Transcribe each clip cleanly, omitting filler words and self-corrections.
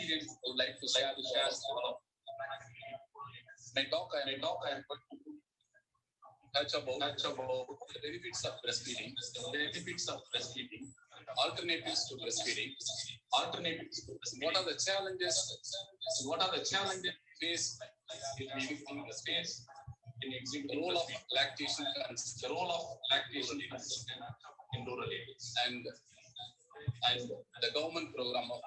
experience I would like to share with you. My talk I am going to touch about the benefits of breastfeeding, alternatives to breastfeeding, what are the challenges faced in executing breastfeeding, the role of lactation in rural areas, and the government program of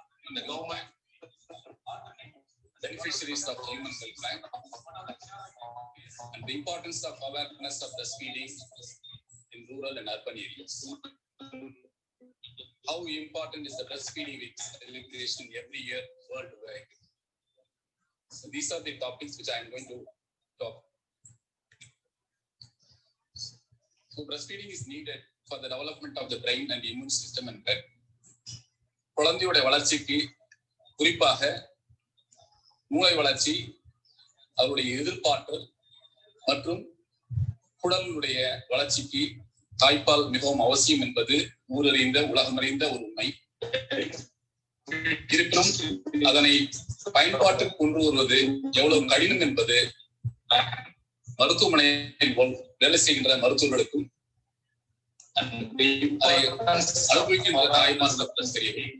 beneficiaries of human welfare, and the importance of awareness of breastfeeding in rural and urban areas. How important is the breastfeeding celebration every year worldwide? So these are the topics which I am going to talk. So breastfeeding is needed for the development of the brain and the immune system and blood. குழந்தையோட வளர்ச்சிக்கு குறிப்பாக மூளை வளர்ச்சி, அவருடைய எதிர்பார்த்தல் மற்றும் குடலுடைய வளர்ச்சிக்கு தாய்ப்பால் மிகவும் அவசியம் என்பது ஊரறிந்த உலகமறிந்த ஒரு உண்மை. இருப்பினும் அதனை பயன்பாட்டுக்கு கொண்டு வருவது எவ்வளவு கடினம் என்பது மருத்துவமனையில் வேலை செய்கின்ற மருத்துவர்களுக்கும் அனுபவிக்கின்ற தாய்மார்களுக்கும் தெரியும்.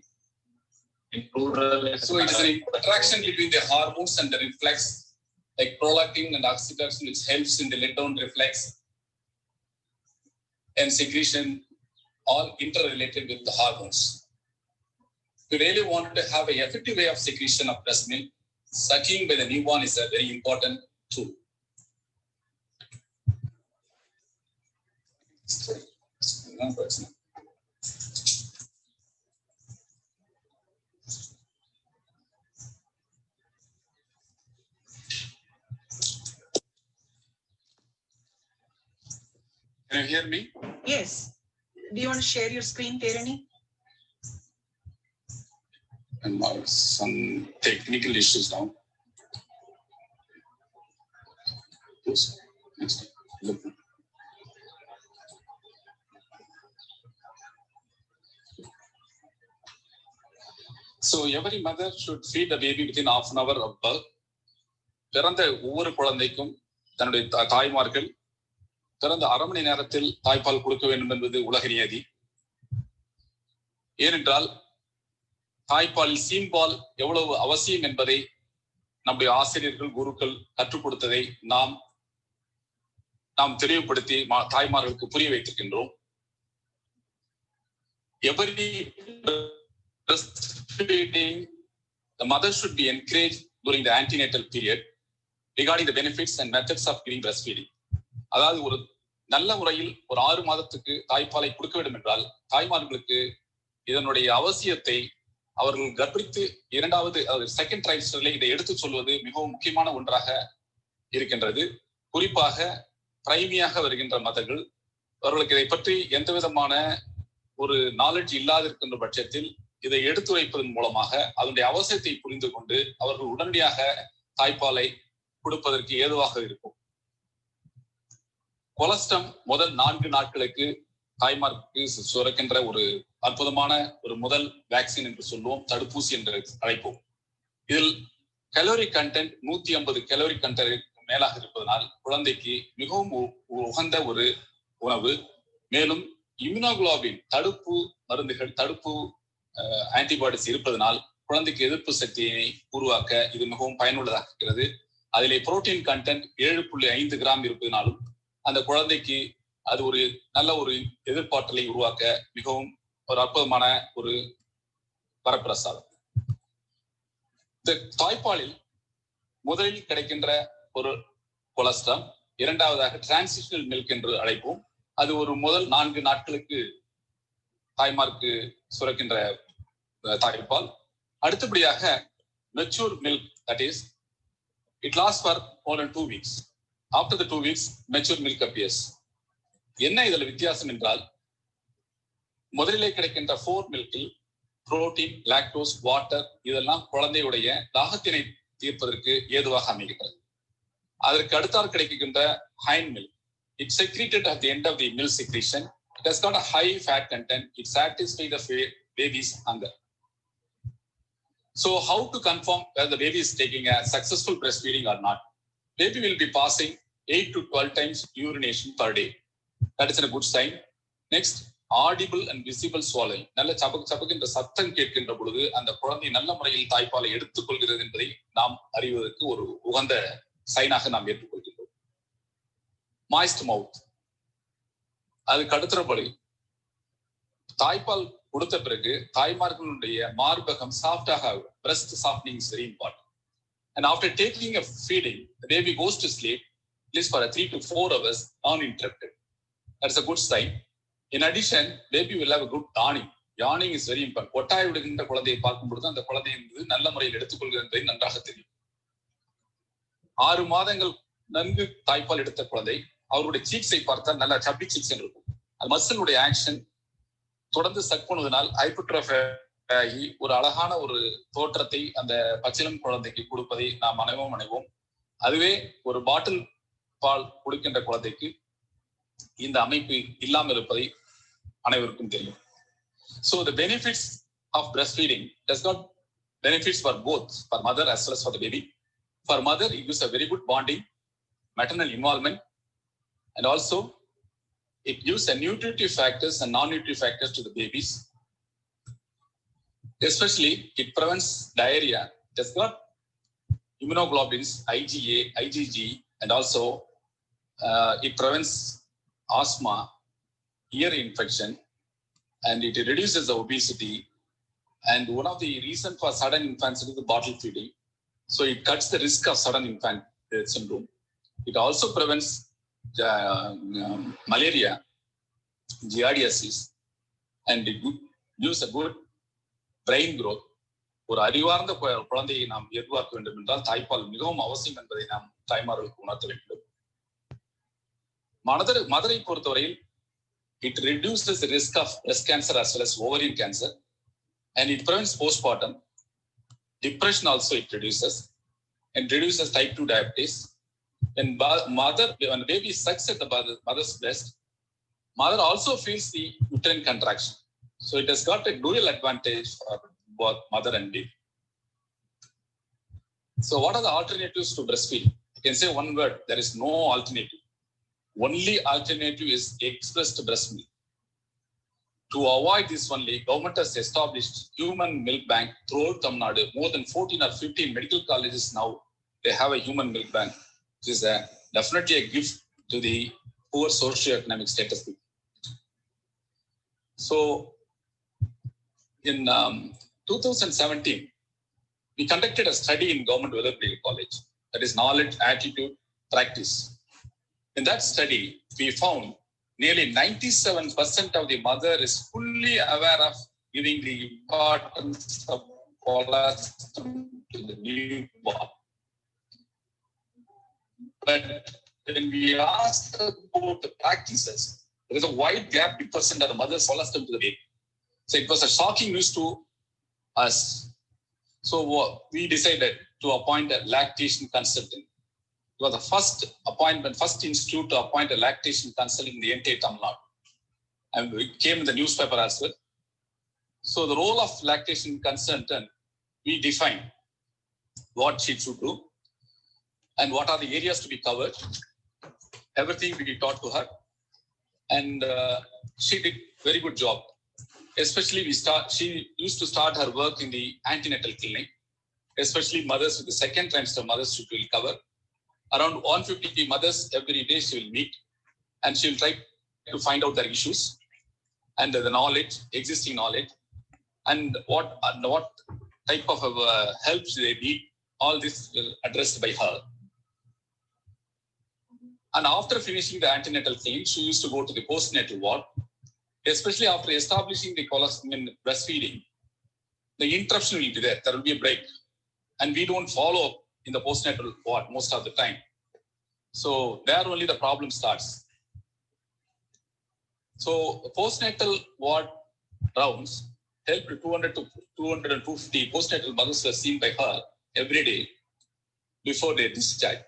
So it is an interaction between the hormones and the reflex, like prolactin and oxytocin, which helps in the let-down reflex and secretion, all interrelated with the hormones. If you really want to have an effective way of secretion of breast milk, sucking by the newborn is a very important tool. Can you hear me? Yes. Do you want to share your screen, Terani? And some technical issues now. Next. So every mother should feed the baby within half an hour of birth. பிறந்த ஒவ்வொரு குழந்தைக்கும் தன்னுடைய தாய்மார்கள் பிறந்த அரை மணி நேரத்தில் தாய்ப்பால் கொடுக்க வேண்டும் என்பது உலக நியதி. ஏனென்றால் தாய்ப்பாலில் சீம்பால் எவ்வளவு அவசியம் என்பதை நம்முடைய ஆசிரியர்கள், குருக்கள் கற்றுக் கொடுத்ததை நாம் தெளிவுபடுத்தி தாய்மார்களுக்கு புரிய வைத்திருக்கின்றோம். Every breastfeeding, the mother should be encouraged during the antenatal period regarding the benefits and methods of giving breastfeeding. அதாவது ஒரு நல்ல முறையில் ஒரு 6 மாதத்துக்கு தாய்ப்பாலை கொடுக்க வேண்டும் என்றால் தாய்மார்களுக்கு இதனுடைய அவசியத்தை அவர்கள் கர்ப்பித்து இரண்டாவது செகண்ட் ட்ரைமஸ்டர்ல இதை எடுத்து சொல்வது மிகவும் முக்கியமான ஒன்றாக இருக்கின்றது. குறிப்பாக பிரைமியாக வருகின்ற மதர்கள் அவர்களுக்கு இதை பற்றி எந்த விதமான ஒரு நாலேஜ் இல்லாதிருக்கின்ற பட்சத்தில் இதை எடுத்துரைப்பதன் மூலமாக அதனுடைய அவசியத்தை புரிந்து கொண்டு அவர்கள் உடனடியாக தாய்ப்பாலை கொடுப்பதற்கு ஏதுவாக இருக்கும். கொலஸ்ட்ரம் முதல் 4 நாட்களுக்கு தாய்மார்க்கு சுரக்கின்ற ஒரு அற்புதமான ஒரு முதல் வேக்சின் என்று சொல்லுவோம், தடுப்பூசி என்று அழைப்போம். இதில் கலோரி கண்டென்ட் 150 கலோரி கண்டென்ட் மேலாக இருப்பதனால் குழந்தைக்கு மிகவும் உகந்த ஒரு உணவு. மேலும் இம்யூனோகுளோபின் தடுப்பு மருந்துகள், தடுப்பு ஆன்டிபாடிஸ் இருப்பதனால் குழந்தைக்கு எதிர்ப்பு சக்தியை உருவாக்க இது மிகவும் பயனுள்ளதாக இருக்கிறது. அதிலே புரோட்டீன் கண்டென்ட் 7.5 கிராம் இருப்பதனாலும் அந்த குழந்தைக்கு அது ஒரு நல்ல ஒரு எதிர்பார்த்தலை உருவாக்க மிகவும் ஒரு அற்புதமான ஒரு வரப்பிரசாதம். இந்த தாய்ப்பாலில் முதலில் கிடைக்கின்ற ஒரு கொலஸ்ட்ரம், இரண்டாவதாக டிரான்சிஷனல் மில்க் என்று அழைப்போம். அது ஒரு முதல் 4 நாட்களுக்கு தாய்மார்க்கு சுரக்கின்ற தாய்ப்பால். அடுத்தபடியாக mature milk, that is it lasts for more than 2 weeks. After the 2 weeks, mature milk appears. என்ன இதில் வித்தியாசம் என்றால் முதலிலே கிடைக்கின்ற 4 மில்கில் புரோட்டீன், லாக்டோஸ், வாட்டர் இதெல்லாம் குழந்தையுடைய தாகத்தினை தீர்ப்பதற்கு ஏதுவாக அமைகிறது. அதற்கு அடுத்தால் கிடைக்கின்ற ஹைன் milk, it secreted at the end of the milk secretion. It has got a high fat content. It satisfies the baby's hunger. So how to confirm whether the baby is taking a successful breastfeeding or not? Baby will be passing 8 to 12 times urination per day. That is a good sign. Next, audible and visible swallowing. நல்ல சபக்கு சபக்கு என்ற சத்தம் கேட்கின்ற பொழுது அந்த குழந்தை நல்ல முறையில் தாய்ப்பாலை எடுத்துக்கொள்கிறது என்பதை நாம் அறிவதற்கு ஒரு உகந்த சைனாக நாம் ஏற்றுக்கொள்கின்றோம். Moist mouth. அதுக்கு அடுத்தபடி தாய்ப்பால் கொடுத்த பிறகு தாய்மார்களுடைய மார்பகம் சாஃப்டாக ஆகும். Breast softening is very important. And after taking a feeding, the baby goes to sleep at least for 3 to 4 hours uninterrupted. That's a good sign. In addition, baby will have a good yawning. Yawning is very important. ஒட்டாய் விடுகின்ற குழந்தையை பார்க்கும் பொழுது அந்த குழந்தை என்பது நல்ல முறையில் எடுத்துக்கொள்கிறது என்பதை நன்றாக தெரியும். 6 மாதங்கள் நன்கு தாய்ப்பால் எடுத்த குழந்தை அவருடைய சீக்ஸை பார்த்தால் நல்ல சப்பி சீக்ஸ் இருக்கும். அது மசிலுடைய ஆக்ஷன் தொடர்ந்து சக் பண்ணுவதனால் ஹைப்பர்ட்ரோஃபி ஆகி ஒரு அழகான ஒரு தோற்றத்தை அந்த பச்சிளம் குழந்தைக்கு கொடுப்பதை நாம் அனைவோம். அதுவே ஒரு பாட்டில் பால் கொடுக்கின்ற குழந்தைக்கு இந்த அமைப்பு இல்லாமல் இருப்பதை அனைவருக்கும் தெரியும். So the benefits of breastfeeding does not benefits for both for mother as well as for the baby. For mother, it gives a very good bonding, maternal involvement, and also it gives a nutritive factors and non-nutritive factors to the babies. Especially, it prevents diarrhea. It has got immunoglobulins, IgA, IgG, and also it prevents asthma, ear infection, and it reduces the obesity. And one of the reasons for sudden infancy is the bottle feeding. So it cuts the risk of sudden infant syndrome. It also prevents malaria, giardiasis, and it gives a good brain growth. ஒரு அறிவார்ந்த குழந்தையை நாம் எதிர்பார்க்க வேண்டும் என்றால் தாய்ப்பால் மிகவும் அவசியம் என்பதை நாம் தாய்மார்களுக்கு உணர்த்த வேண்டும். மதரை பொறுத்தவரையில் it reduces the risk of breast cancer as well as ovarian cancer, and it prevents postpartum. Depression also it reduces, and reduces type 2 diabetes. When the baby sucks at the mother's breast, mother also feels the uterine contraction. So it has got a dual advantage for both mother and baby. So what are the alternatives to breastfeeding? You can say one word, there is no alternative. Only alternative is expressed breast milk. To avoid this only, government has established human milk bank throughout Tamil Nadu. More than 14 or 15 medical colleges now, they have a human milk bank. This is definitely a gift to the poor socio-economic status. So in 2017, we conducted a study in Government Weatherbury College, that is knowledge, attitude, practice. In that study, we found nearly 97% of the mother is fully aware of giving the importance of colostrum to the newborn. But when we asked about the practices, there is a wide gap in percent of the mother's colostrum to the baby. So it was a shocking news to us. So we decided to appoint a lactation consultant. It was the first institute to appoint a lactation consultant in the entire Tamil Nadu. And it came in the newspaper as well. So the role of lactation consultant, we defined what she should do and what are the areas to be covered. Everything we taught to her. And she did very good job. Especially she used to start her work in the antenatal clinic, especially mothers with the second trimester mothers she will cover. Around 150 mothers every day she will meet, and she will try to find out their issues and the knowledge, existing knowledge, and what type of help they need. All this will addressed by her. And after finishing the antenatal clinic, she used to go to the postnatal ward. Especially after establishing the colostrum in breastfeeding, the interruption will be there. There will be a break. And we don't follow up in the postnatal ward most of the time. So there only the problem starts. So postnatal ward rounds helped 200 to 250 postnatal mothers were seen by her every day before they discharge.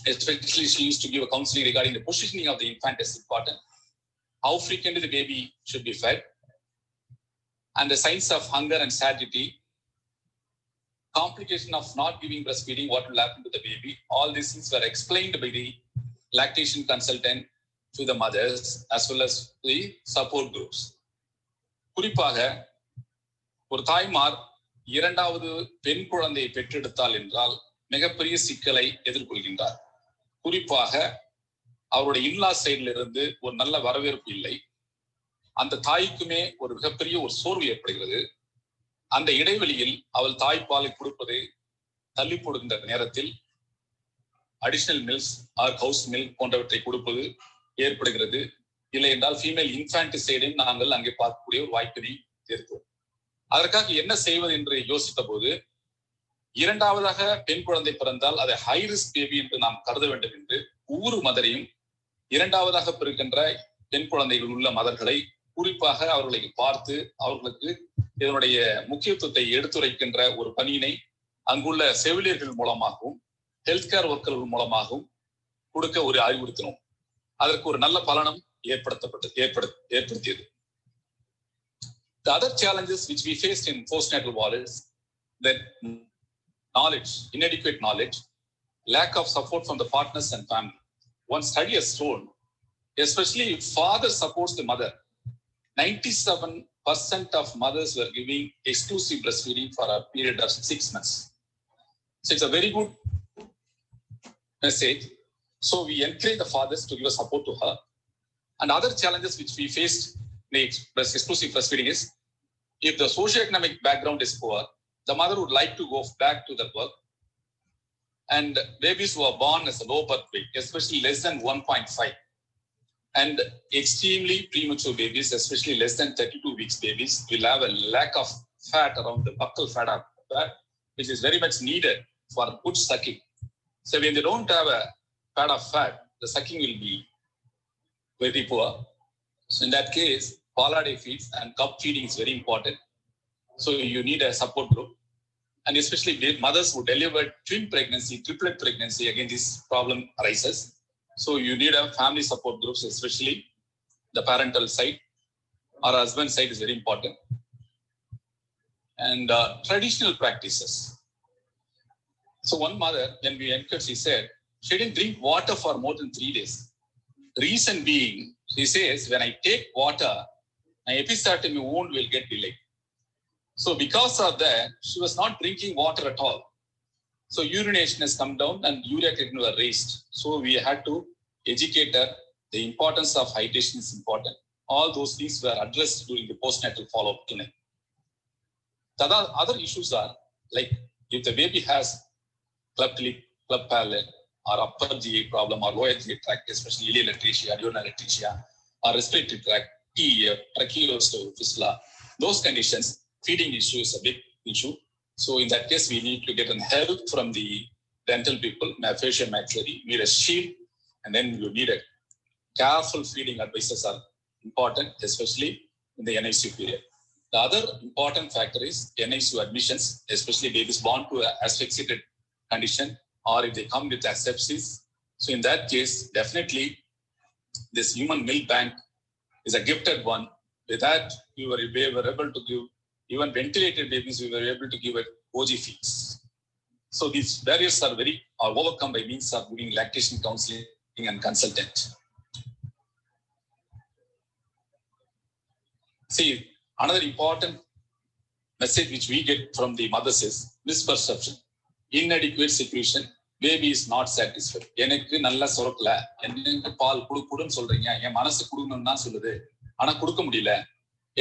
Especially she used to give a counseling regarding the positioning of the infant is important. How frequently the baby should be fed, and the signs of hunger and satiety, complication of not giving breastfeeding, what will happen to the baby. All these things were explained by the lactation consultant to the mothers as well as the support groups. குறிப்பாக ஒரு தாய்மார் இரண்டாவது பெண் குழந்தையை பெற்றெடுத்தால் என்றால் மிகப்பெரிய சிக்கலை எதிர்கொள்கின்றார். குறிப்பாக அவருடைய இன்லா சைடில் இருந்து ஒரு நல்ல வரவேற்பு இல்லை. அந்த தாய்க்குமே ஒரு மிகப்பெரிய ஒரு சோர்வு ஏற்படுகிறது. அந்த இடைவெளியில் அவள் தாய்ப்பாலை கொடுப்பதை தள்ளி போடுகின்ற நேரத்தில் அடிஷனல் மில்க்ஸ் ஆர் கவுஸ் மில்க் போன்றவற்றை கொடுப்பது ஏற்படுகிறது. இல்லை என்றால் ஃபீமேல் இன்ஃபான்டிசைடையும் நாங்கள் அங்கே பார்க்கக்கூடிய ஒரு வாய்ப்பினை ஏற்படும். அதற்காக என்ன செய்வது என்று யோசித்த போது, இரண்டாவதாக பெண் குழந்தை பிறந்தால் அதை ஹை ரிஸ்க் பேபி என்று நாம் கருத வேண்டும் என்று ஒவ்வொரு மதரையும் இரண்டாவதாக பிறக்கின்ற பெண் குழந்தைகள் உள்ள மதர்களை குறிப்பாக அவர்களை பார்த்து அவர்களுக்கு இதனுடைய முக்கியத்துவத்தை எடுத்துரைக்கின்ற ஒரு பணியினை அங்குள்ள செவிலியர்கள் மூலமாகவும் ஹெல்த் கேர் ஒர்க்கர்கள் மூலமாகவும் கொடுக்க ஒரு அறிவுறுத்தினோம். அதற்கு ஒரு நல்ல பலனும் ஏற்படுத்தியது. The other challenges which we faced in postnatal ward is that knowledge, inadequate knowledge, lack of support from the partners and family. One study has shown, especially if father supports the mother, 97% of mothers were giving exclusive breastfeeding for a period of 6 months. So it's a very good message. So we encourage the fathers to give a support to her. And other challenges which we faced in the exclusive breastfeeding is, if the socioeconomic background is poor, the mother would like to go back to the work. And babies who are born as a low birth weight, especially less than 1.5, and extremely premature babies, especially less than 32 weeks babies, will have a lack of fat around the buccal fat, which is very much needed for good sucking. So when they don't have a pad of fat, the sucking will be very poor. So in that case, Pollard feeds and cup feeding is very important. So you need a support group. And especially mothers who deliver twin pregnancy, triplet pregnancy, again this problem arises. So you need a family support groups, especially the parental side or husband side is very important. And traditional practices. So one mother, when we encouraged, she said, she didn't drink water for more than 3 days. Reason being, she says, when I take water, my episiotomy wound will get delayed. So because of that, she was not drinking water at all. So urination has come down and urea creatinine were raised. So we had to educate her. The importance of hydration is important. All those things were addressed during the postnatal follow-up clinic. The other issues are, like if the baby has cleft lip, cleft palate, or upper GI problem, or lower GI tract, especially ileal atresia, duodenal atresia, or respiratory tract, TEF, tracheostomy fistula, those conditions, feeding issue is a big issue. So in that case, we need to get help from the dental people, facial maxillary, need a shield, and then you need a careful feeding advices are important, especially in the NICU period. The other important factor is NICU admissions, especially babies born to an asphyxiated condition, or if they come with asepsis. So in that case, definitely this human milk bank is a gifted one. With that, we were able to give, even ventilated babies, we were able to give it OG feeds. So these barriers are overcome by means of giving lactation counseling and consultant. See, another important message which we get from the mothers is misperception. Inadequate secretion, baby is not satisfied. எனக்கு நல்லா சுரக்கல, எனக்கு பால் குடுன்னு சொல்றீங்க, என் மனசு குடுக்கணும்னு தான் சொல்லுது, ஆனா கொடுக்க முடியல,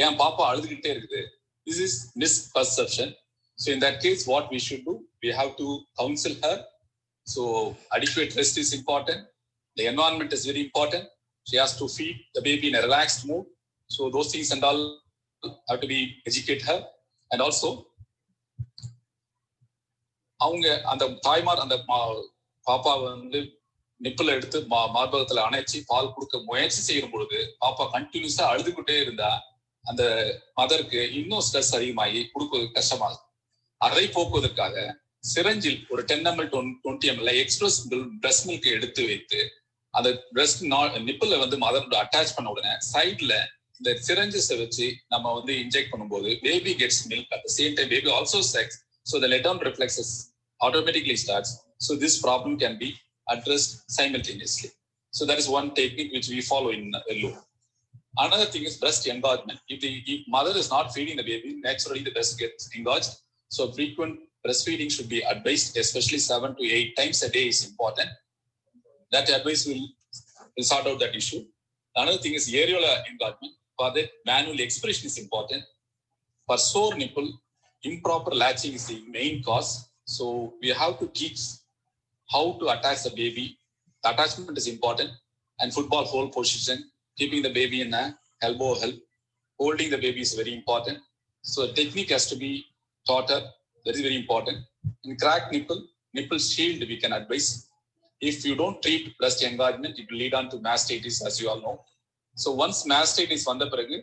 என் பாப்பா அழுதுகிட்டே இருக்குது. This is misperception. So in that case, what we should do, we have to counsel her. So adequate rest is important. The environment is very important. She has to feed the baby in a relaxed mood. So those things and all have to be educate her. And also, அவங்க அந்த தாய்மார் அந்த பாப்பா வந்து நிப்பில் எடுத்து மார்பகத்துல அணைச்சி பால் கொடுக்க முயற்சி செய்யும் பொழுது பாப்பா கண்டினியூஸா அழுதுகிட்டே இருந்தா அந்த மதருக்கு இன்னும் ஸ்ட்ரெஸ் அதிகமாகி கொடுப்பது கஷ்டமாகும். அதை போக்குவதற்காக சிரஞ்சில் ஒரு 10 ml 20 ml express breast milk எடுத்து வைத்து அந்த பிரஸ்ட் நிப்பில் வந்து மதரோட அட்டாச் பண்ண உடனே சைட்ல இந்த சிரஞ்சஸை வச்சு நம்ம வந்து இன்ஜெக்ட் பண்ணும்போது baby gets milk. At the same time baby also sex So the let down reflexes automatically starts. So this problem can be addressed simultaneously. So that is one technique which we follow in Vellore. Another thing is breast engorgement. If mother is not feeding the baby, naturally the breast gets engorged. So frequent breastfeeding should be advised, especially 7 to 8 times a day is important. That advice will sort out that issue. Another thing is areola engorgement. For that, manual expression is important. For sore nipple, improper latching is the main cause. So we have to teach how to attach the baby. The attachment is important. And football hold position, keeping the baby in a elbow help, holding the baby is very important. So technique has to be taught her. That is very important. In cracked nipple shield we can advise. If you don't treat breast engorgement, it will lead on to mastitis, as you all know. So once mastitis vanda piragu,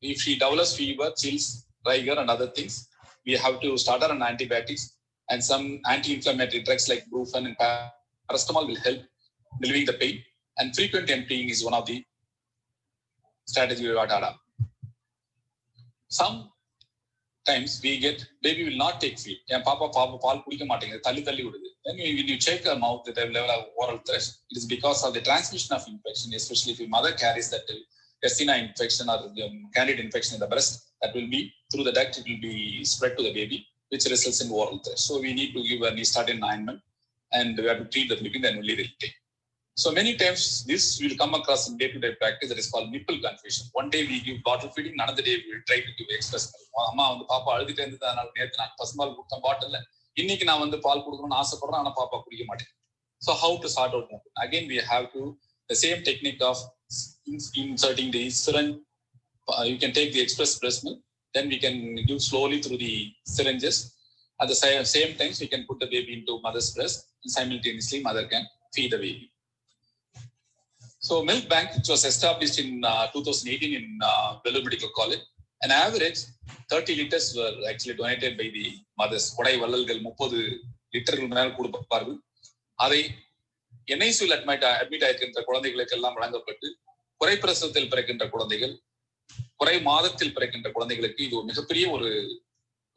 if she develops fever, chills, rigor and other things, we have to start her on antibiotics, and some anti-inflammatory drugs like brufen and paracetamol will help relieving the pain. And frequent emptying is one of the strategies we have. Sometimes we get baby will not take feed. And papa paal kudikka maatengudhu, thalli vidudhu. Then when you check her mouth, the level of oral thrush, it is because of the transmission of infection, especially if your mother carries that Yersinia infection or candida infection in the breast, that will be through the duct, it will be spread to the baby, which results in oral thrush. So we need to give an statin ointment, and we have to treat the baby, then only they'll take. So many times this will come across in day-to-day practice, that is called nipple confusion. One day we give bottle feeding, another day we will try to give express milk. Amma vandu papa aludittu irundadanaal nethu naan pasmal kudutha bottle இன்னைக்கு நான் வந்து பால் கொடுக்கணும்னு ஆசைப்படுறேன், ஆனா பாப்பா குடிக்க மாட்டேன். So how to sort out that? Again we have to the same technique of inserting the syringe. You can take the express breast milk, then we can give slowly through the syringes. At the same time we can put the baby into mother's breast, and simultaneously mother can feed the baby. So milk bank, which was established in 2018 in Vellore Medical College, an average 30 liters were actually donated by the mothers. கொடை வள்ளல்கள் 30 லிட்டர்கள் மேல் கொடுப்பார்கள். அதை NICU admit ஆகின்ற குழந்தைகளுக்கு எல்லாம் வழங்கப்பட்டு, குறை பிரசவத்தில் பிறக்கின்ற குழந்தைகள், குறை மாதத்தில் பிறக்கின்ற குழந்தைகளுக்கு இது ஒரு மிகப்பெரிய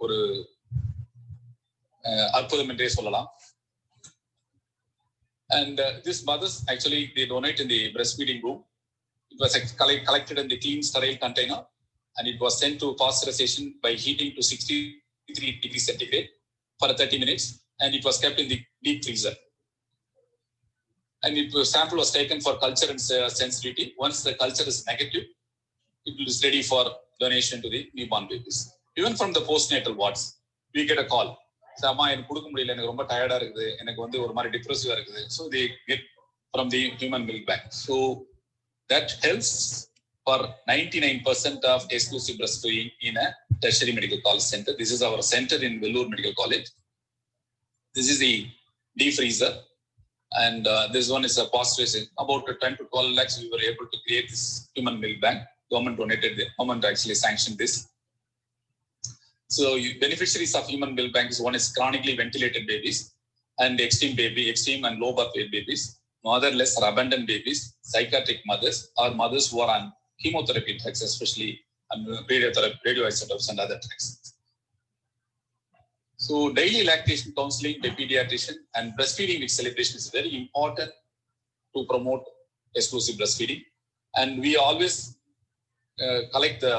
ஒரு அற்புதம் என்றே சொல்லலாம். And these mothers actually they donate in the breastfeeding room. It was collected in the clean sterile container, and it was sent to pasteurization by heating to 63 degrees centigrade for 30 minutes, and it was kept in the deep freezer. And sample was taken for culture and sensitivity. Once the culture is negative, it is ready for donation to the newborn babies. Even from the postnatal wards, we get a call. அம்மா எனக்கு கொடுக்க முடியல, எனக்கு ரொம்ப டயர்டா இருக்குது, எனக்கு வந்து ஒரு மாதிரி டிப்ரெசிவா இருக்குது. So they get from the human milk bank. So that helps for 99% of exclusive breastfeeding in a tertiary medical college center. This is our center in Vellore Medical College. This is the deep freezer, and this one is a pasteurization. About 10 to 12 lakhs we were able to create this human milk bank. Government donated, the government actually sanctioned this. So beneficiaries of human milk bank is one is chronically ventilated babies and extreme and low birth weight babies, motherless or abandoned babies, psychiatric mothers, or mothers who are on chemotherapy drugs, especially radioisotopes and other drugs. So daily lactation counseling by pediatrician and breastfeeding week celebration is very important to promote exclusive breastfeeding. And we always collect the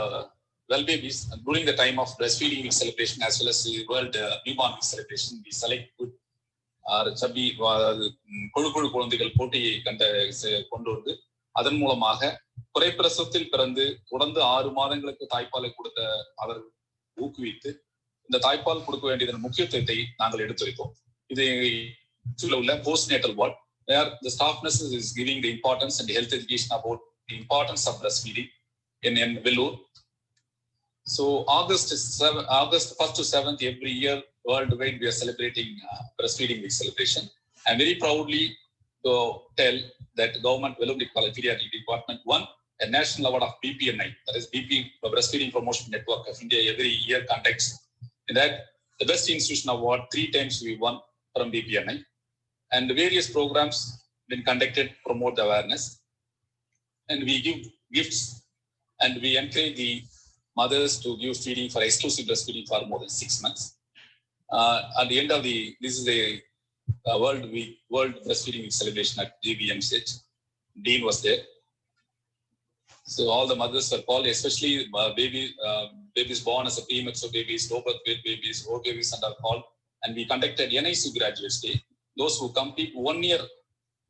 well babies during the time of breastfeeding week celebration as well as the world newborn week celebration. We select good chubby கொழு குழந்தைகள் போட்டியை கொண்டு வந்து அதன் மூலமாக குறை பிரசவத்தில் பிறந்து தொடர்ந்து 6 மாதங்களுக்கு தாய்ப்பாலை கொடுத்த அவர் ஊக்குவித்து இந்த தாய்ப்பால் கொடுக்க வேண்டியதன் முக்கியத்துவத்தை நாங்கள் எடுத்துரைத்தோம். இது உள்ள postnatal ward where the staff nurses is giving the importance and the health education about the importance of breastfeeding in Vellore. So August 1st to 7th every year worldwide we are celebrating breastfeeding week celebration. I'm very proudly to tell that government Vellore Medical College Pediatric Department won a national award of BPNI, that is BP Breastfeeding Promotion Network of India every year conducts. In that the best institution award 3 times we won from BPNI, and various programs been conducted to promote the awareness, and we give gifts and we encourage the mothers to give feeding for exclusive breastfeeding for more than 6 months. At the end of this is a World Breastfeeding Week celebration at GBMCH. Dean was there. So all the mothers were called, especially babies born as a premature babies, low birth weight babies, old babies and are called. And we conducted NIC Graduates Day. Those who complete 1 year,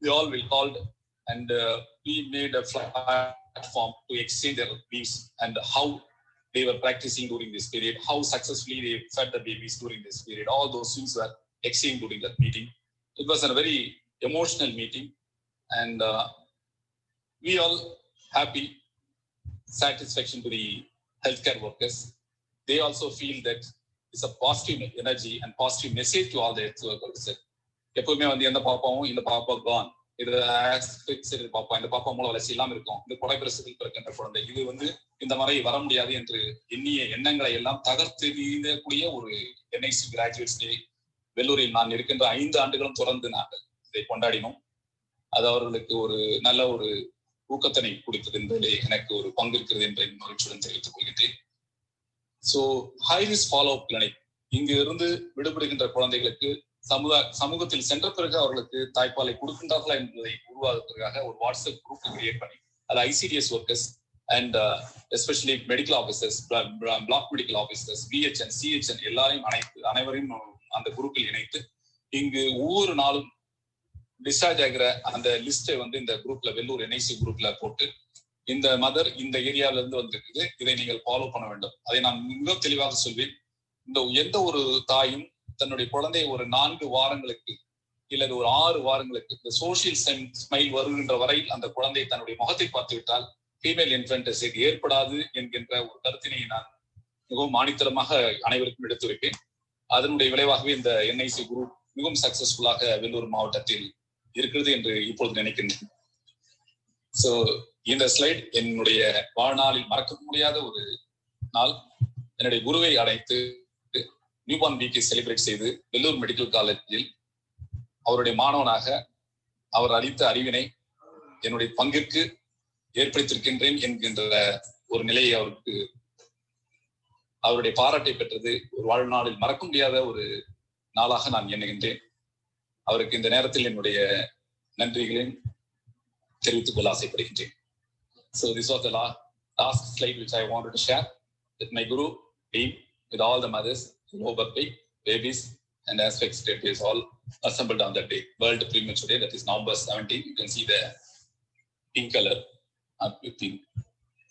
they all will called, and we made a platform to exchange their views and how they were practicing during this period, how successfully they fed the babies during this period. All those things were exchanged during that meeting. It was a very emotional meeting, and we all happy, satisfaction to the healthcare workers. They also feel that it's a positive energy and positive message to all the health workers. எப்பவுமே வந்து எந்த பாப்பாவும் இந்த பாப்பா கான், இது பாப்பா, இந்த பாப்பா மூலம் வளர்ச்சி இல்லாம இருக்கும், இந்த கொடை பிரசத்தில் பிறக்கின்ற குழந்தை, இது வந்து இந்த மாதிரி வர முடியாது என்று எண்ணிய எண்ணங்களை எல்லாம் தகர்த்தெறியக்கூடிய ஒரு NIC கிராஜுவேட்ஸ் டே வெள்ளூரில் நான் இருக்கின்ற 5 ஆண்டுகளும் தொடர்ந்து நாங்கள் இதை கொண்டாடினோம். அது அவர்களுக்கு ஒரு நல்ல ஒரு ஊக்கத்தினை கொடுத்தது என்பதிலே எனக்கு ஒரு பங்கு இருக்கிறது என்ற மகிழ்ச்சியுடன் தெரிவித்துக் கொள்கிறேன். So high risk follow up clinic, இங்கு இருந்து விடுபடுகின்ற குழந்தைகளுக்கு சமூகத்தில் சென்ற பிறகு அவர்களுக்கு தாய்ப்பாலை கொடுக்கின்றார்களா என்பதை உருவாக்குவதற்காக ஒரு வாட்ஸ்அப் குரூப் கிரியேட் பண்ணி, அது ICDS workers and especially medical officers, black medical officers, BHN, CHN எல்லாரையும் அனைவரையும் அந்த குரூப்பில் இணைத்து இங்கு ஒவ்வொரு நாளும் டிஸ்சார்ஜ் ஆகிற அந்த லிஸ்டை வந்து இந்த குரூப்ல, வெள்ளூர் NIC குரூப்ல போட்டு, இந்த மதர் இந்த ஏரியாவில இருந்து வந்திருக்குது, இதை நீங்கள் ஃபாலோ பண்ண வேண்டும். அதை நான் மிக தெளிவாக சொல்வேன். இந்த எந்த ஒரு தாயும் தன்னுடைய குழந்தையை ஒரு 4 வாரங்களுக்கு இல்லது ஒரு 6 வாரங்களுக்கு இந்த சோசியல் ஸ்மைல் வருகின்ற வரை அந்த குழந்தை தன்னுடைய முகத்தை பார்த்து விட்டால் ஃபீமேல் இன்ஃபன்டிசைட் ஏற்படாது என்கின்ற ஒரு கருத்தினை நான் மிகவும் ஆணித்தரமாக அனைவருக்கும் எடுத்துரைப்பேன். அதனுடைய விளைவாகவே இந்த NIC குரூப் மிகவும் சக்சஸ்ஃபுல்லாக வெள்ளூர் மாவட்டத்தில் இருக்கிறது என்று இப்பொழுது நினைக்கின்றேன். ஸோ இந்த ஸ்லைட் என்னுடைய வாழ்நாளில் மறக்க முடியாத ஒரு நாள். என்னுடைய குருவை அழைத்து நியூபார்ன் வீக்கை செலிப்ரேட் செய்து வெள்ளூர் மெடிக்கல் காலேஜில் அவருடைய மாணவனாக அவர் அளித்த அறிவினை என்னுடைய பங்கிற்கு ஏற்படுத்தியிருக்கின்றேன் என்கின்ற ஒரு நிலையை அவருடைய பாராட்டை பெற்றது ஒரு வாழ்நாளில் மறக்க முடியாத ஒரு நாளாக நான் எண்ணுகின்றேன். அவருக்கு இந்த நேரத்தில் என்னுடைய நன்றிகளையும் தெரிவித்துக் கொள்ள ஆசைப்படுகின்றேன். So this was the last slide which I wanted to share with my guru team, with all the mothers, overweight babies and asphyxiated babies all assembled on that day, World Premature Day, that is November 17. You can see the pink color, pink,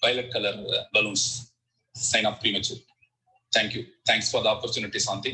violet color balloons, sign of premature. Thank you. Thanks for the opportunity, Santi.